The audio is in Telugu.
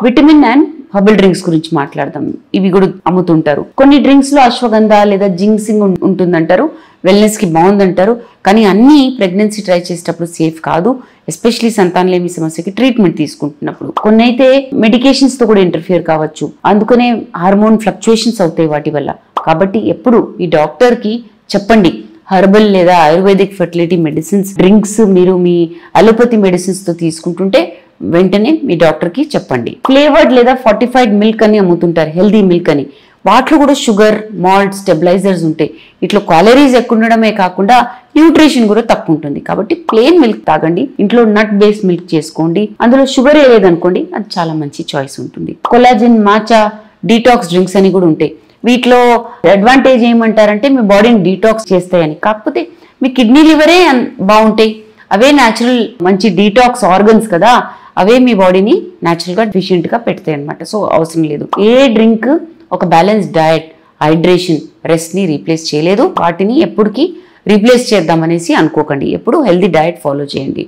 విటమిన్ అండ్ హెర్బల్ డ్రింక్స్ గురించి మాట్లాడదాం. ఇవి కూడా అమ్ముతుంటారు. కొన్ని డ్రింక్స్ లో అశ్వగంధ లేదా జింక్సింగ్ ఉంటుందంటారు, వెల్నెస్ కి బాగుందంటారు. కానీ అన్ని ప్రెగ్నెన్సీ ట్రై చేసేటప్పుడు సేఫ్ కాదు, ఎస్పెషలీ సంతానలేమి సమస్యకి ట్రీట్మెంట్ తీసుకుంటున్నప్పుడు. కొన్ని అయితే మెడికేషన్స్ తో కూడా ఇంటర్ఫియర్ కావచ్చు, అందుకనే హార్మోన్ ఫ్లక్చుయేషన్స్ అవుతాయి వాటి వల్ల. కాబట్టి ఎప్పుడు ఈ డాక్టర్ కి చెప్పండి, హెర్బల్ లేదా ఆయుర్వేదిక్ ఫెర్టిలిటీ మెడిసిన్స్ డ్రింక్స్ మీరు మీ అలోపతి మెడిసిన్స్ తో తీసుకుంటుంటే వెంటనే మీ డాక్టర్ కి చెప్పండి. ఫ్లేవర్డ్ లేదా ఫార్టిఫైడ్ మిల్క్ అని అమ్ముతుంటారు, హెల్దీ మిల్క్ అని. వాటిలో కూడా షుగర్, మాల్ట్, స్టెబిలైజర్స్ ఉంటాయి. ఇట్లా క్యాలరీస్ ఎక్కువ ఉండడమే కాకుండా న్యూట్రిషన్ కూడా తక్కువ ఉంటుంది. కాబట్టి ప్లెయిన్ మిల్క్ తాగండి, ఇంట్లో నట్ బేస్డ్ మిల్క్ చేసుకోండి. అందులో షుగర్ వేయలేదనుకోండి, అది చాలా మంచి చాయిస్ ఉంటుంది. కొలాజిన్, మాచా, డీటాక్స్ డ్రింక్స్ అని కూడా ఉంటాయి. వీటిలో అడ్వాంటేజ్ ఏమంటారంటే మీ బాడీని డీటాక్స్ చేస్తాయని. కాకపోతే మీ కిడ్నీ లివరే బాగుంటాయి, అవే న్యాచురల్ మంచి డీటాక్స్ ఆర్గన్స్ కదా, అవే మీ బాడీని న్యాచురల్ గా ఎఫిషియెంట్ గా పెడతాయి అనమాట. సో అవసరం లేదు. ఏ డ్రింక్ ఒక బ్యాలెన్స్ డయట్, హైడ్రేషన్, రెస్ట్ ని రీప్లేస్ చేయలేదు. వాటిని ఎప్పటికీ రీప్లేస్ చేద్దామనేసి అనుకోకండి. ఎప్పుడు హెల్దీ డయట్ ఫాలో చేయండి.